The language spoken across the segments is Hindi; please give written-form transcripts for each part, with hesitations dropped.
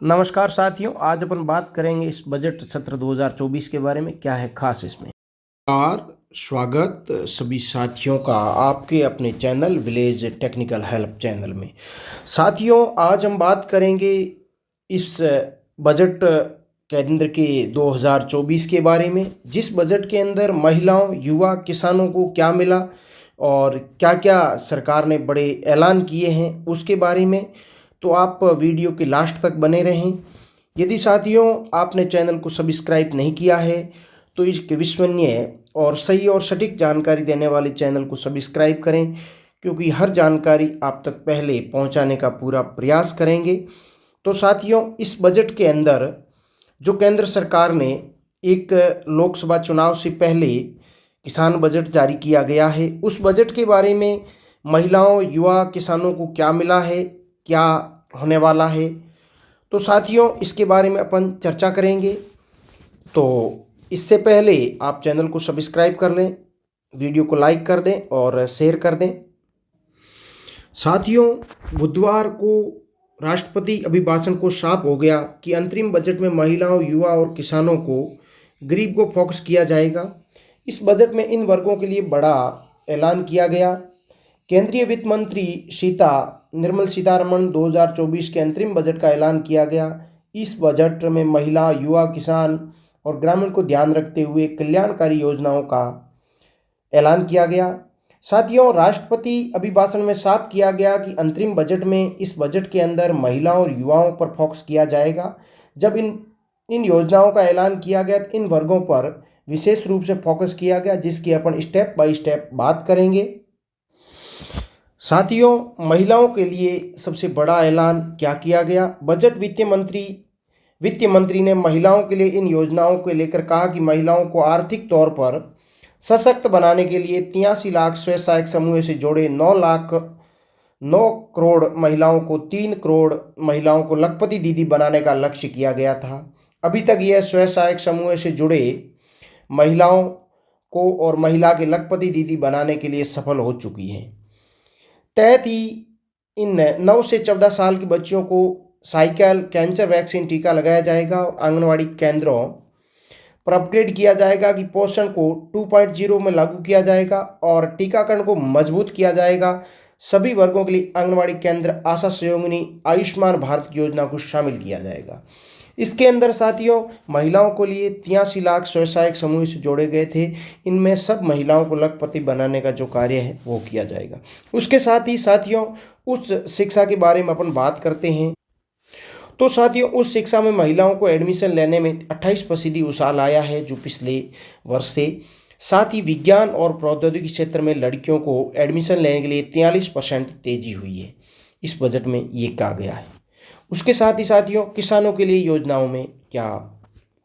नमस्कार साथियों, आज अपन बात करेंगे इस बजट सत्र 2024 के बारे में। क्या है खास इसमें। और स्वागत सभी साथियों का आपके अपने channel village technical help channel में। साथियों, आज हम बात करेंगे इस बजट केंद्र के 2024 के बारे में, जिस बजट के अंदर महिलाओं, युवा, किसानों को क्या मिला और क्या क्या सरकार ने बड़े ऐलान किए हैं उसके बारे में। तो आप वीडियो के लास्ट तक बने रहें। यदि साथियों आपने चैनल को सब्सक्राइब नहीं किया है तो इसके विश्वसनीय और सही और सटीक जानकारी देने वाले चैनल को सब्सक्राइब करें, क्योंकि हर जानकारी आप तक पहले पहुंचाने का पूरा प्रयास करेंगे। तो साथियों, इस बजट के अंदर जो केंद्र सरकार ने एक लोकसभा चुनाव से पहले किसान बजट जारी किया गया है, उस बजट के बारे में महिलाओं, युवा, किसानों को क्या मिला है, क्या होने वाला है, तो साथियों इसके बारे में अपन चर्चा करेंगे। तो इससे पहले आप चैनल को सब्सक्राइब कर लें, वीडियो को लाइक कर दें और शेयर कर दें। साथियों, बुधवार को राष्ट्रपति अभिभाषण को साफ हो गया कि अंतरिम बजट में महिलाओं, युवा और किसानों को, गरीब को फोकस किया जाएगा। इस बजट में इन वर्गों के लिए बड़ा ऐलान किया गया। केंद्रीय वित्त मंत्री निर्मला सीतारमण 2024 के अंतरिम बजट का ऐलान किया गया। इस बजट में महिला, युवा, किसान और ग्रामीण को ध्यान रखते हुए कल्याणकारी योजनाओं का ऐलान किया गया। साथियों, राष्ट्रपति अभिभाषण में साफ किया गया कि अंतरिम बजट में, इस बजट के अंदर महिलाओं और युवाओं पर फोकस किया जाएगा। जब इन योजनाओं का ऐलान किया गया तो इन वर्गों पर विशेष रूप से फोकस किया गया, जिसकी अपन स्टेप बाय स्टेप बात करेंगे। साथियों, महिलाओं के लिए सबसे बड़ा ऐलान क्या किया गया। बजट वित्त मंत्री ने महिलाओं के लिए इन योजनाओं को लेकर कहा कि महिलाओं को आर्थिक तौर पर सशक्त बनाने के लिए 83 लाख स्वयं सहायक समूह से जोड़े 9 करोड़ महिलाओं को, 3 करोड़ महिलाओं को लखपति दीदी बनाने का लक्ष्य किया गया था। अभी तक यह स्वयं सहायक समूह से जुड़े महिलाओं को और महिला के लखपति दीदी बनाने के लिए सफल हो चुकी है। तहत ही इन 9 से 14 साल की बच्चियों को साइकिल, कैंसर वैक्सीन टीका लगाया जाएगा और आंगनवाड़ी केंद्रों पर अपग्रेड किया जाएगा कि पोषण को 2.0 में लागू किया जाएगा और टीकाकरण को मजबूत किया जाएगा। सभी वर्गों के लिए आंगनवाड़ी केंद्र, आशा सहयोगिनी, आयुष्मान भारत योजना को शामिल किया जाएगा। इसके अंदर साथियों, महिलाओं के लिए 83 लाख स्वयं सहायक समूह से जोड़े गए थे। इनमें सब महिलाओं को लखपति बनाने का जो कार्य है वो किया जाएगा। उसके साथ ही साथियों, उच्च शिक्षा के बारे में अपन बात करते हैं। तो साथियों, उस शिक्षा में महिलाओं को एडमिशन लेने में 28% उछाल आया है जो पिछले वर्ष से। साथ ही विज्ञान और प्रौद्योगिकी क्षेत्र में लड़कियों को एडमिशन लेने के लिए 43% तेजी हुई है। इस बजट में ये कहा गया है। उसके साथ ही साथियों, किसानों के लिए योजनाओं में क्या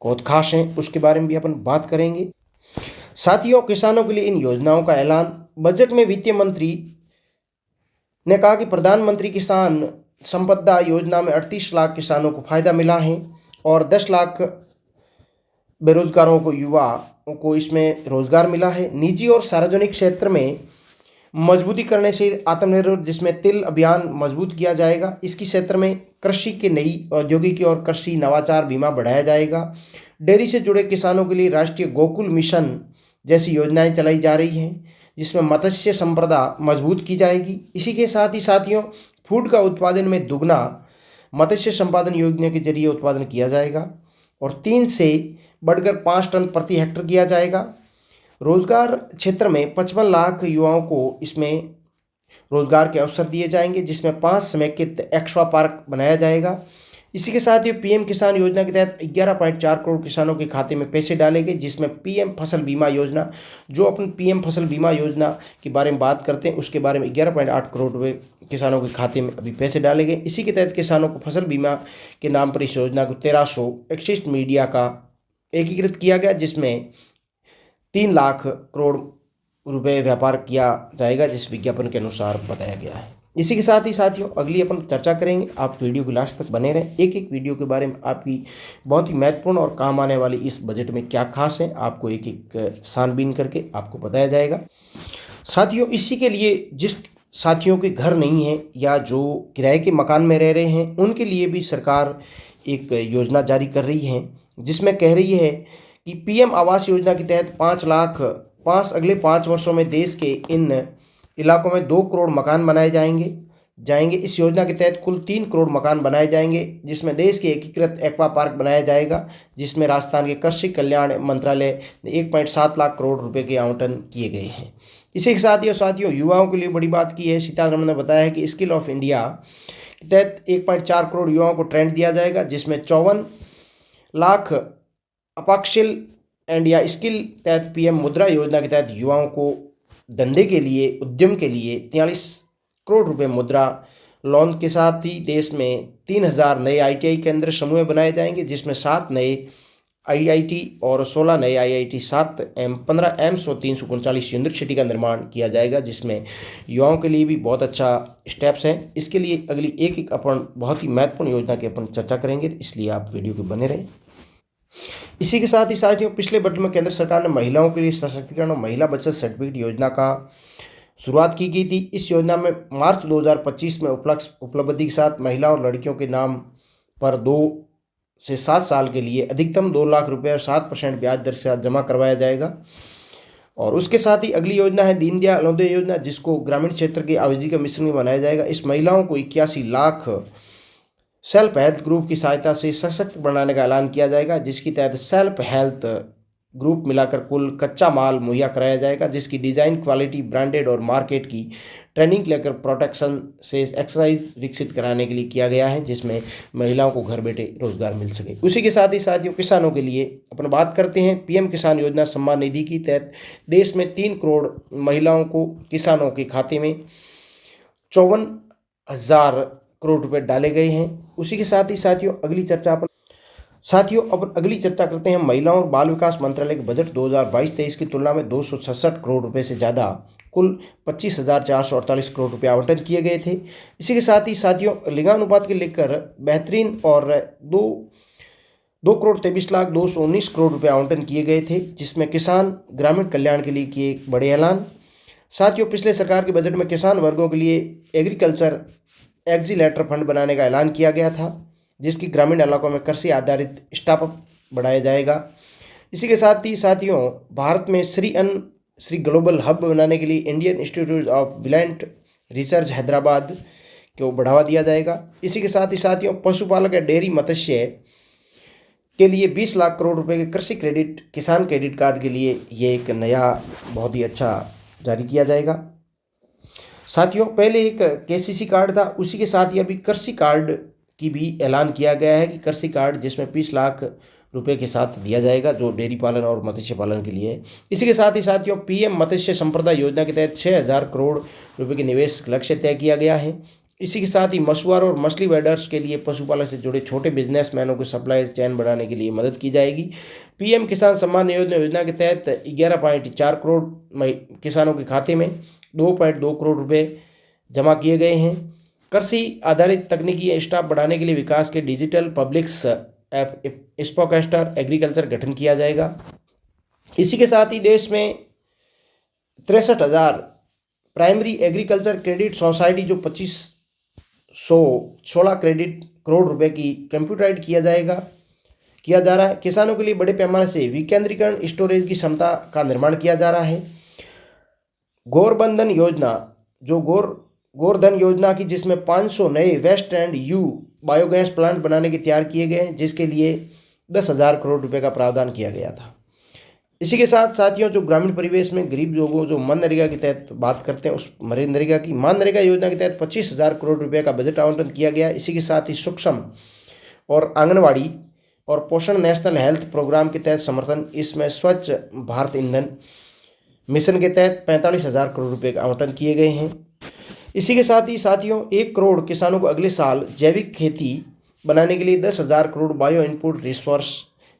बहुत खास हैं उसके बारे में भी अपन बात करेंगे। साथियों, किसानों के लिए इन योजनाओं का ऐलान। बजट में वित्त मंत्री ने कहा कि प्रधानमंत्री किसान संपदा योजना में 38 लाख किसानों को फायदा मिला है और 10 लाख बेरोजगारों को, युवाओं को इसमें रोजगार मिला है। निजी और सार्वजनिक क्षेत्र में मजबूती करने से आत्मनिर्भर, जिसमें तिल अभियान मजबूत किया जाएगा। इसकी क्षेत्र में कृषि के नई औद्योगिकी और कृषि नवाचार बीमा बढ़ाया जाएगा। डेयरी से जुड़े किसानों के लिए राष्ट्रीय गोकुल मिशन जैसी योजनाएं चलाई जा रही हैं, जिसमें मत्स्य संपदा मजबूत की जाएगी। इसी के साथ ही साथियों, फूड का उत्पादन में दुगना मत्स्य संपादन योजना के जरिए उत्पादन किया जाएगा और 3 से बढ़कर 5 टन प्रति हेक्टेयर किया जाएगा। रोजगार क्षेत्र में 55 लाख युवाओं को इसमें रोजगार के अवसर दिए जाएंगे, जिसमें 5 समेकित एक्वा पार्क बनाया जाएगा। इसी के साथ ही पीएम किसान योजना के तहत 11.4 करोड़ किसानों के खाते में पैसे डाले गए, जिसमें पीएम फसल बीमा योजना, जो अपन पीएम फसल बीमा योजना के बारे में बात करते हैं, उसके बारे में 11.8 करोड़ रुपये किसानों के खाते में अभी पैसे डाले गए। इसी के तहत किसानों को फसल बीमा के नाम पर इस योजना को 1361 मीडिया का एकीकृत किया गया, जिसमें 3 लाख करोड़ रुपए व्यापार किया जाएगा, जिस विज्ञापन के अनुसार बताया गया है। इसी के साथ ही साथियों, अगली अपन चर्चा करेंगे। आप वीडियो के लास्ट तक बने रहें। एक एक वीडियो के बारे में आपकी बहुत ही महत्वपूर्ण और काम आने वाली इस बजट में क्या खास है, आपको एक एक छानबीन करके आपको बताया जाएगा। साथियों, इसी के लिए जिस साथियों के घर नहीं है या जो किराए के मकान में रह रहे हैं, उनके लिए भी सरकार एक योजना जारी कर रही है, जिसमें कह रही है कि पीएम आवास योजना के तहत 5 लाख अगले 5 वर्षों में देश के इन इलाकों में 2 करोड़ मकान बनाए जाएंगे। इस योजना के तहत कुल 3 करोड़ मकान बनाए जाएंगे, जिसमें देश के एकीकृत एक्वा पार्क बनाया जाएगा, जिसमें राजस्थान के कृषि कल्याण मंत्रालय ने 1.7 लाख करोड़ रुपए के आवंटन किए गए हैं। इसी के साथ ही साथियों युवाओं के लिए बड़ी बात की है। सीतारमण ने बताया है कि स्किल ऑफ इंडिया के तहत 1.4 करोड़ युवाओं को ट्रेंड दिया जाएगा, जिसमें 54 लाख अपाक्षिल एंड या स्किल तहत पीएम मुद्रा योजना के तहत युवाओं को धंधे के लिए, उद्यम के लिए 43 करोड़ रुपए मुद्रा लोन के साथ ही देश में 3000 नए आईटीआई केंद्र समूह बनाए जाएंगे, जिसमें 7 नए आईआईटी और 16 नए आईआईटी, 15 एम्स और 339 यूनिवर्सिटी का निर्माण किया जाएगा, जिसमें युवाओं के लिए भी बहुत अच्छा स्टेप्स हैं। इसके लिए अगली एक अपन बहुत ही महत्वपूर्ण योजना की अपन चर्चा करेंगे, इसलिए आप वीडियो के बने रहें। इसी के साथ ही साथियों पिछले बजट में केंद्र सरकार ने महिलाओं के लिए सशक्तिकरण और महिला बचत सर्टिफिकेट योजना का शुरुआत की गई थी। इस योजना में मार्च 2025 में उपलब्धि के साथ महिला और लड़कियों के नाम पर 2 से 7 साल के लिए अधिकतम 2 लाख रुपए और 7% ब्याज दर के साथ जमा करवाया जाएगा। और उसके साथ ही अगली योजना है दीनदयाल अंत्योदय योजना, जिसको ग्रामीण क्षेत्र के आजीविका मिशन में बनाया जाएगा। इस महिलाओं को 81 लाख सेल्फ हेल्प ग्रुप की सहायता से सशक्त बनाने का ऐलान किया जाएगा, जिसकी तहत सेल्फ हेल्प ग्रुप मिलाकर कुल कच्चा माल मुहैया कराया जाएगा, जिसकी डिज़ाइन, क्वालिटी, ब्रांडेड और मार्केट की ट्रेनिंग लेकर प्रोटेक्शन से एक्सरसाइज विकसित कराने के लिए किया गया है, जिसमें महिलाओं को घर बैठे रोजगार मिल सके। उसी के साथ ही साथियों किसानों के लिए अपन बात करते हैं। पीएम किसान योजना सम्मान निधि के तहत देश में 3 करोड़ महिलाओं को किसानों के खाते में 54,000 करोड़ रुपए डाले गए हैं। उसी के साथ ही साथियों अब अगली चर्चा करते हैं महिलाओं और बाल विकास मंत्रालय के बजट 2022-23 की तुलना में 266 करोड़ रुपए से ज़्यादा कुल 25,448 करोड़ रुपए आवंटन किए गए थे। इसी के साथ ही साथियों लिंगानुपात के लेकर बेहतरीन और 2,23,219 करोड़ रुपए आवंटन किए गए थे, जिसमें किसान ग्रामीण कल्याण के लिए किए एक बड़े ऐलान। साथियों पिछले सरकार के बजट में किसान वर्गों के लिए एग्रीकल्चर एक्सीलेटर फंड बनाने का ऐलान किया गया था, जिसकी ग्रामीण इलाकों में कृषि आधारित स्टार्टअप बढ़ाया जाएगा। इसी के साथ ही साथियों भारत में श्री ग्लोबल हब बनाने के लिए इंडियन इंस्टीट्यूट ऑफ विलेंट रिसर्च हैदराबाद को बढ़ावा दिया जाएगा। इसी के साथ ही साथियों पशुपालक या डेयरी मत्स्य के लिए 20 लाख करोड़ रुपए के कृषि क्रेडिट किसान क्रेडिट कार्ड के लिए ये एक नया बहुत ही अच्छा जारी किया जाएगा। साथियों पहले एक केसीसी कार्ड था, उसी के साथ ही अभी कृषि कार्ड की भी ऐलान किया गया है कि कृषि कार्ड जिसमें 20 लाख रुपए के साथ दिया जाएगा, जो डेयरी पालन और मत्स्य पालन के लिए है। इसी के साथ ही साथियों पीएम मत्स्य संपदा योजना के तहत 6,000 करोड़ रुपए के निवेश लक्ष्य तय किया गया है। इसी के साथ ही मछुआरों और मछली वेडर्स के लिए पशुपालन से जुड़े छोटे बिजनेसमैनों को सप्लाई चेन बढ़ाने के लिए मदद की जाएगी। पीएम किसान सम्मान योजना के तहत 11.4 करोड़ किसानों के खाते में 2.2 करोड़ रुपए जमा किए गए हैं। कृषि आधारित तकनीकी स्टाफ बढ़ाने के लिए विकास के डिजिटल पब्लिक्स स्पॉकस्टर एग्रीकल्चर गठन किया जाएगा। इसी के साथ ही देश में 63,000 प्राइमरी एग्रीकल्चर क्रेडिट सोसाइटी जो 2516 करोड़ रुपए की कंप्यूटराइज किया जा रहा है। किसानों के लिए बड़े पैमाने से विकेंद्रीकरण स्टोरेज की क्षमता का निर्माण किया जा रहा है। गौरबंधन योजना जो गोवर्धन योजना की, जिसमें 500 नए वेस्ट एंड यू बायोगैस प्लांट बनाने के तैयार किए गए हैं, जिसके लिए 10,000 करोड़ रुपए का प्रावधान किया गया था। इसी के साथ साथियों जो ग्रामीण परिवेश में गरीब लोगों जो मनरेगा के तहत बात करते हैं, उस मनरेगा योजना के तहत 25,000 करोड़ रुपए का बजट आवंटन किया गया। इसी के साथ ही सूक्ष्म और आंगनवाड़ी और पोषण नेशनल हेल्थ प्रोग्राम के तहत समर्थन, इसमें स्वच्छ भारत ईंधन मिशन के तहत 45,000 करोड़ रुपए का आवंटन किए गए हैं। इसी के साथ ही साथियों 1 करोड़ किसानों को अगले साल जैविक खेती बनाने के लिए 10,000 crore bio input resource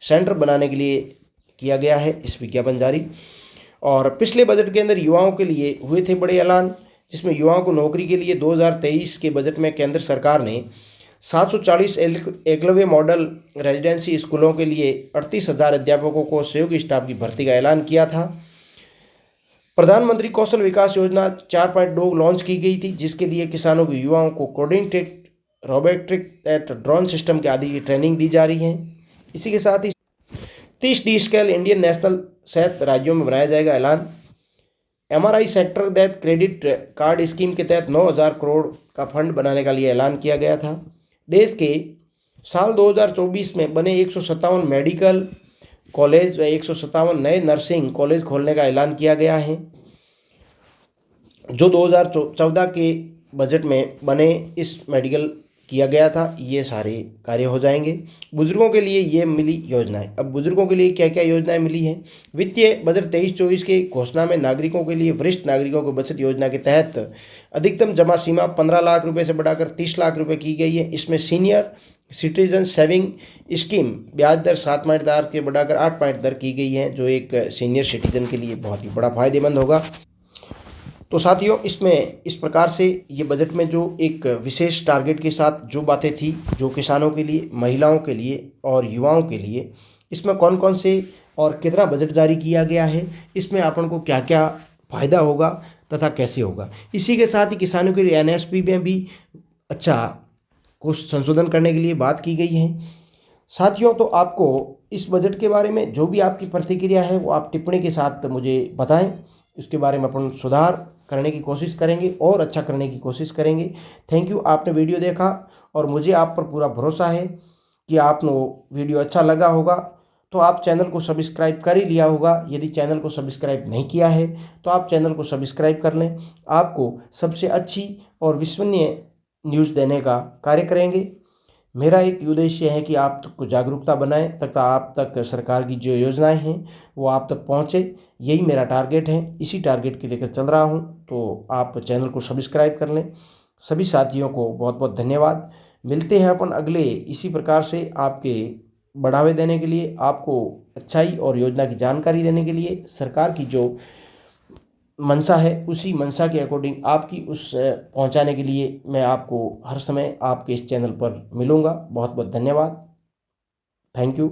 centre बनाने के लिए किया गया है इस विज्ञापन जारी। और पिछले बजट के अंदर युवाओं के लिए हुए थे बड़े ऐलान, जिसमें युवाओं को नौकरी के लिए 2023 के बजट में केंद्र सरकार ने 740 एकलव्य मॉडल रेजिडेंसी स्कूलों के लिए 38,000 अध्यापकों को सहयोगी स्टाफ की भर्ती का ऐलान किया था। प्रधानमंत्री कौशल विकास योजना 4.2 लॉन्च की गई थी, जिसके लिए किसानों के युवाओं को कोऑर्डिनेटेड रोबोटिक ड्रोन सिस्टम के आदि की ट्रेनिंग दी जा रही है। इसी के साथ ही 30D स्केल इंडियन नेशनल 7 राज्यों में बनाया जाएगा ऐलान। MRI sector that credit card scheme के तहत 9,000 करोड़ का फंड बनाने का लिए ऐलान किया गया था। देश के साल 2024 में बने 157 मेडिकल कॉलेज व 157 नए नर्सिंग कॉलेज खोलने का ऐलान किया गया है, जो 2014 के बजट में बने इस मेडिकल किया गया था। ये सारे कार्य हो जाएंगे। बुजुर्गों के लिए ये मिली योजनाएं। अब बुजुर्गों के लिए क्या क्या योजनाएं मिली हैं? वित्तीय बजट 23-24 के घोषणा में नागरिकों के लिए वरिष्ठ नागरिकों को बचत योजना के तहत अधिकतम जमा सीमा 15 लाख रुपए से बढ़ाकर 30 लाख रुपए की गई है। इसमें सीनियर सिटीजन सेविंग स्कीम ब्याज दर 7 दर के बढ़ाकर 8 दर की गई है, जो एक सीनियर सिटीजन के लिए बहुत ही बड़ा फायदेमंद होगा। तो साथियों, इसमें इस प्रकार से ये बजट में जो एक विशेष टारगेट के साथ जो बातें थी, जो किसानों के लिए, महिलाओं के लिए और युवाओं के लिए, इसमें कौन कौन से और कितना बजट जारी किया गया है, इसमें अपन को क्या क्या फ़ायदा होगा तथा कैसे होगा। इसी के साथ ही किसानों के लिए NSP में भी अच्छा कुछ संशोधन करने के लिए बात की गई है। साथियों, तो आपको इस बजट के बारे में जो भी आपकी प्रतिक्रिया है वो आप टिप्पणी के साथ मुझे बताएं। इसके बारे में अपन सुधार करने की कोशिश करेंगे और अच्छा करने की कोशिश करेंगे। थैंक यू, आपने वीडियो देखा और मुझे आप पर पूरा भरोसा है कि आपको वीडियो अच्छा लगा होगा। तो आप चैनल को सब्सक्राइब कर ही लिया होगा। यदि चैनल को सब्सक्राइब नहीं किया है तो आप चैनल को सब्सक्राइब कर लें। आपको सबसे अच्छी और विश्वसनीय न्यूज़ देने का कार्य करेंगे। मेरा एक उद्देश्य है कि आप तक को जागरूकता बनाएं तथा आप तक सरकार की जो योजनाएं हैं वो आप तक पहुंचे। यही मेरा टारगेट है, इसी टारगेट के लेकर चल रहा हूं। तो आप चैनल को सब्सक्राइब कर लें। सभी साथियों को बहुत बहुत धन्यवाद। मिलते हैं अपन अगले इसी प्रकार से आपके बढ़ावे देने के लिए, आपको अच्छाई और योजना की जानकारी देने के लिए, सरकार की जो मंशा है उसी मंशा के अकॉर्डिंग आपकी उस पहुंचाने के लिए मैं आपको हर समय आपके इस चैनल पर मिलूंगा। बहुत बहुत धन्यवाद। Thank you.